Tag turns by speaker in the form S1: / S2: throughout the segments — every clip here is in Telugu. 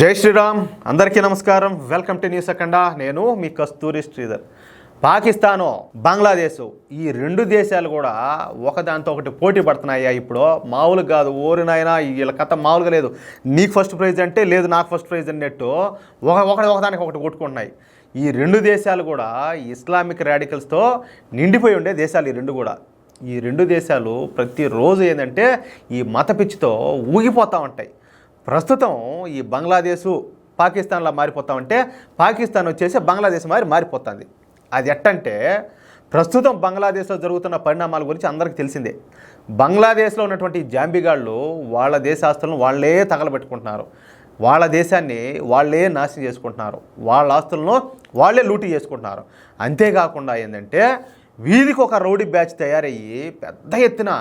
S1: జై శ్రీరామ్. అందరికీ నమస్కారం. Welcome to news Akhanda. నేను మీ కస్తూరి శ్రీధర్. పాకిస్తాను, బంగ్లాదేశ్ ఈ రెండు దేశాలు కూడా ఒకదాంతో ఒకటి పోటీ పడుతున్నాయా? ఇప్పుడు మామూలుగా కాదు, ఓరినైనా వీళ్ళ కథ మామూలుగా లేదు. నీకు ఫస్ట్ ప్రైజ్ అంటే లేదు, నాకు ఫస్ట్ ప్రైజ్ అన్నట్టు ఒకదానికి ఒకటి కొట్టుకుంటున్నాయి. ఈ రెండు దేశాలు కూడా ఇస్లామిక్ రాడికల్స్తో నిండిపోయి ఉండే దేశాలు ఈ రెండు కూడా. ఈ రెండు దేశాలు ప్రతిరోజు ఏంటంటే ఈ మత పిచ్చితో ఊగిపోతూ ఉంటాయి. ప్రస్తుతం ఈ బంగ్లాదేశు పాకిస్తాన్లో మారిపోతా ఉంటే పాకిస్తాన్ వచ్చేసి బంగ్లాదేశ్ మారిపోతుంది. అది ఎట్టంటే ప్రస్తుతం బంగ్లాదేశ్లో జరుగుతున్న పరిణామాల గురించి అందరికీ తెలిసిందే. బంగ్లాదేశ్లో ఉన్నటువంటి జాంబిగాళ్ళు వాళ్ళ దేశాస్తులను వాళ్ళే తగలబెట్టుకుంటున్నారు, వాళ్ళ దేశాన్ని వాళ్ళే నాశనం చేసుకుంటున్నారు, వాళ్ళ ఆస్తులను వాళ్ళే లూటీ చేసుకుంటున్నారు. అంతేకాకుండా ఏంటంటే వీధికి ఒక రౌడీ బ్యాచ్ తయారయ్యి పెద్ద ఎత్తున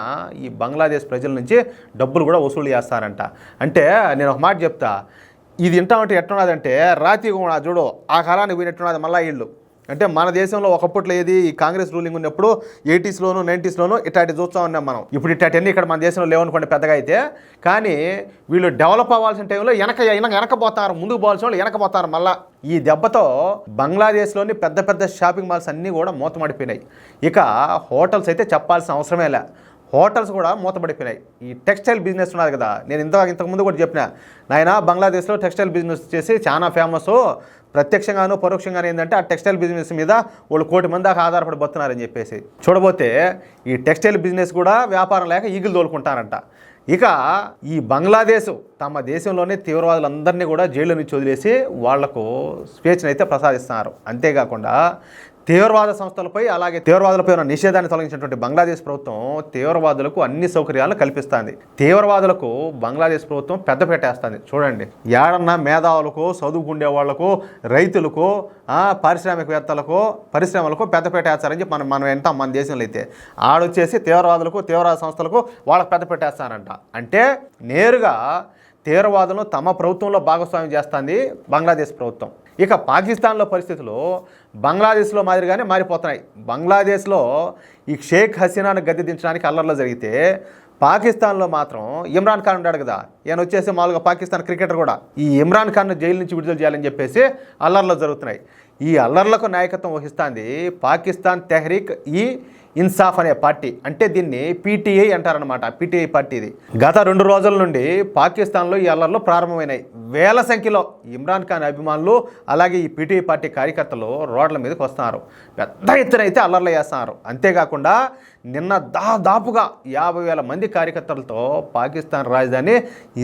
S1: ఈ బంగ్లాదేశ్ ప్రజల నుంచి డబ్బులు కూడా వసూలు చేస్తారంట. అంటే నేను ఒక మాట చెప్తా, ఇది వింటామంటే ఎట్టున్నదంటే రాతి చూడు ఆ కాలానికి పోయినట్టున్నది మళ్ళా వీళ్ళు. అంటే మన దేశంలో ఒకప్పట్లో ఏది ఈ కాంగ్రెస్ రూలింగ్ ఉన్నప్పుడు 80s, 90s ఇట్లాంటి చూస్తూ ఉన్నాం మనం. ఇప్పుడు ఇట్లాంటివన్నీ ఇక్కడ మన దేశంలో లేవనుకోండి పెద్దగా అయితే. కానీ వీళ్ళు డెవలప్ అవ్వాల్సిన టైంలో వెనకపోతారు, ముందుకు పోవాల్సిన వాళ్ళు వెనకపోతారు మళ్ళా. ఈ దెబ్బతో బంగ్లాదేశ్లోని పెద్ద పెద్ద షాపింగ్ మాల్స్ అన్నీ కూడా మూతమడిపోయినాయి. ఇక హోటల్స్ అయితే చెప్పాల్సిన అవసరమే లే, హోటల్స్ కూడా మూతపడిపోయినాయి. ఈ టెక్స్టైల్ బిజినెస్ ఉన్నది కదా, నేను ఇంతకుముందు కూడా చెప్పిన, నాయన బంగ్లాదేశ్లో టెక్స్టైల్ బిజినెస్ చేసి చాలా ఫేమస్. ప్రత్యక్షంగాను పరోక్షంగాను ఏంటంటే ఆ టెక్స్టైల్ బిజినెస్ మీద వాళ్ళు 1 కోటి మంది దాకా ఆధారపడి బతున్నారని చెప్పేసి. చూడబోతే ఈ టెక్స్టైల్ బిజినెస్ కూడా వ్యాపారం లేక ఈగులు తోలుకుంటారంట. ఇక ఈ బంగ్లాదేశ్ తమ దేశంలోనే తీవ్రవాదులందరినీ కూడా జైలు నుంచి వదిలేసి వాళ్లకు స్వేచ్ఛనైతే ప్రసాదిస్తున్నారు. అంతేకాకుండా తీవ్రవాద సంస్థలపై అలాగే తీవ్రవాదులపై ఉన్న నిషేధాన్ని తొలగించినటువంటి బంగ్లాదేశ్ ప్రభుత్వం తీవ్రవాదులకు అన్ని సౌకర్యాలను కల్పిస్తుంది. తీవ్రవాదులకు బంగ్లాదేశ్ ప్రభుత్వం పెద్దపీట వేస్తుంది. చూడండి, ఏడన్నా మేధావులకు, చదువుకుండే వాళ్లకు, రైతులకు, పారిశ్రామికవేత్తలకు, పరిశ్రమలకు పెద్దపీట వేస్తారని చెప్పి మనం వింటాం. మన దేశంలో అయితే ఆడొచ్చేసి తీవ్రవాదులకు, తీవ్రవాద సంస్థలకు వాళ్ళకు పెద్దపీట వేస్తారంట. అంటే నేరుగా తీవ్రవాదులను తమ ప్రభుత్వంలో భాగస్వామ్యం చేస్తుంది బంగ్లాదేశ్ ప్రభుత్వం. ఇక పాకిస్తాన్లో పరిస్థితులు బంగ్లాదేశ్లో మాదిరిగానే మారిపోతున్నాయి. బంగ్లాదేశ్లో ఈ షేక్ హసీనాను గద్దె దించడానికి అల్లర్లు జరిగితే పాకిస్తాన్లో మాత్రం ఇమ్రాన్ ఖాన్ ఉన్నాడు కదా, ఈయన వచ్చేసి మామూలుగా పాకిస్తాన్ క్రికెటర్ కూడా ఈ ఇమ్రాన్ ఖాన్ను జైలు నుంచి విడుదల చేయాలని చెప్పేసి అల్లర్లు జరుగుతున్నాయి. ఈ అల్లర్లకు నాయకత్వం వహిస్తుంది పాకిస్తాన్ తెహ్రీక్ ఈ ఇన్సాఫ్ అనే పార్టీ. అంటే దీన్ని పీటీఐ అంటారనమాట. పీటీఐ పార్టీ ఇది. గత 2 రోజుల నుండి పాకిస్తాన్లో ఈ అల్లర్లు ప్రారంభమైనాయి. వేల సంఖ్యలో ఇమ్రాన్ ఖాన్ అభిమానులు అలాగే ఈ పీటీఐ పార్టీ కార్యకర్తలు రోడ్ల మీదకి వస్తున్నారు, పెద్ద ఎత్తున అయితే అల్లర్లు చేస్తున్నారు. అంతేకాకుండా నిన్న దాదాపుగా 50,000 మంది కార్యకర్తలతో పాకిస్తాన్ రాజధాని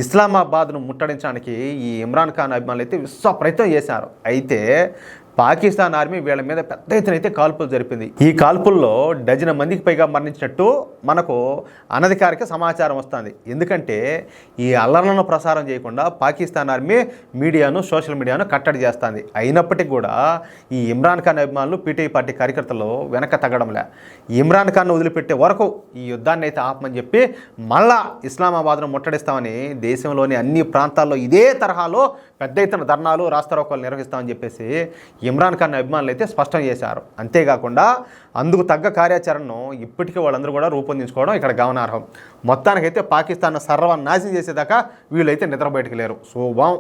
S1: ఇస్లామాబాద్ను ముట్టడించడానికి ఈ ఇమ్రాన్ ఖాన్ అభిమానులు అయితే విశ్వ ప్రయత్నం చేశారు. అయితే పాకిస్తాన్ ఆర్మీ వీళ్ళ మీద పెద్ద ఎత్తున అయితే కాల్పులు జరిపింది. ఈ కాల్పుల్లో 12 మందికి పైగా మరణించినట్టు మనకు అనధికారిక సమాచారం వస్తుంది. ఎందుకంటే ఈ అల్లర్లను ప్రసారం చేయకుండా పాకిస్తాన్ ఆర్మీ మీడియాను, సోషల్ మీడియాను కట్టడి చేస్తుంది. అయినప్పటికీ కూడా ఈ ఇమ్రాన్ ఖాన్ అభిమానులు, పీటీఐ పార్టీ కార్యకర్తలు వెనక తగ్గడంలే. ఇమ్రాన్ ఖాన్ వదిలిపెట్టే వరకు ఈ యుద్ధాన్ని అయితే ఆపమని చెప్పి మళ్ళా ఇస్లామాబాద్ను ముట్టడిస్తామని దేశంలోని అన్ని ప్రాంతాల్లో ఇదే తరహాలో పెద్ద ఎత్తున ధర్నాలు, రాస్తారోకోలు నిర్వహిస్తామని చెప్పేసి ఇమ్రాన్ ఖాన్ అభిమానులు అయితే స్పష్టం చేశారు. అంతేకాకుండా అందుకు తగ్గ కార్యాచరణను ఇప్పటికీ వాళ్ళందరూ కూడా రూపొందించుకోవడం ఇక్కడ గమనార్హం. మొత్తానికైతే పాకిస్తాన్ సర్వనాశనం చేసేదాకా వీళ్ళైతే నిద్ర బయటకు లేరు. శుభం.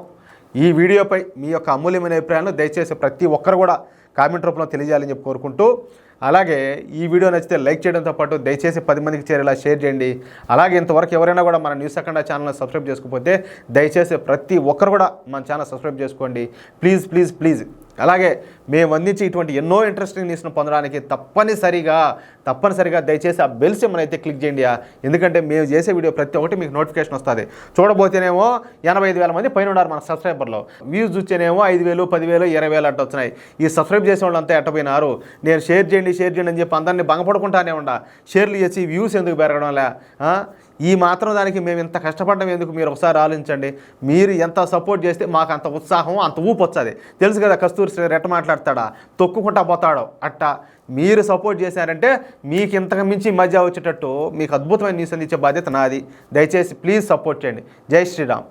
S1: ఈ వీడియోపై మీ యొక్క అమూల్యమైన అభిప్రాయాలను దయచేసి ప్రతి ఒక్కరు కూడా కామెంట్ రూపంలో తెలియజేయాలని చెప్పి కోరుకుంటూ, అలాగే ఈ వీడియో నచ్చితే లైక్ చేయడంతో పాటు దయచేసి 10 మందికి చేరేలా షేర్ చేయండి. అలాగే ఇంతవరకు ఎవరైనా కూడా మన న్యూస్ అఖండా ఛానల్ని సబ్స్క్రైబ్ చేసుకోకపోతే దయచేసి ప్రతి ఒక్కరు కూడా మన ఛానల్ సబ్స్క్రైబ్ చేసుకోండి. Please please please. అలాగే మేము అందించి ఇటువంటి ఎన్నో ఇంట్రెస్టింగ్ న్యూస్ను పొందడానికి తప్పనిసరిగా దయచేసి ఆ బెల్ సింబల్ అయితే క్లిక్ చేయండి. ఎందుకంటే మేము చేసే వీడియో ప్రతి ఒక్కటి మీకు నోటిఫికేషన్ వస్తుంది. చూడబోతేనేమో 85,000 మంది పైన ఉన్నారు మన సబ్స్క్రైబర్లో. వ్యూస్ చూస్తేనేమో 5,000, 10,000, 20,000 అట్ట వచ్చినాయి. ఈ సబ్స్క్రైబ్ చేసే వాళ్ళంతా ఎట్టపోయినారు. నేను షేర్ చేయండి అని చెప్పి అందరినీ భంగపడుకుంటానే ఉండా. షేర్లు చేసి వ్యూస్ ఎందుకు పెరగడంలే? ఈ మాత్రం దానికి మేము ఇంత కష్టపడడం ఎందుకు? మీరు ఒకసారి ఆలోచించండి. మీరు ఎంత సపోర్ట్ చేస్తే మాకు అంత ఉత్సాహం, అంత ఊపు వస్తుంది. తెలుసు కదా కస్తూరి ఎట్ట మాట్లాడతాడా, తొక్కుకుంటా పోతాడో అట్టా. మీరు సపోర్ట్ చేశారంటే మీకు ఇంతకు మించి మధ్య వచ్చేటట్టు మీకు అద్భుతమైన న్యూస్ అందించే బాధ్యత నాది. దయచేసి ప్లీజ్ సపోర్ట్ చేయండి. జై శ్రీరామ్.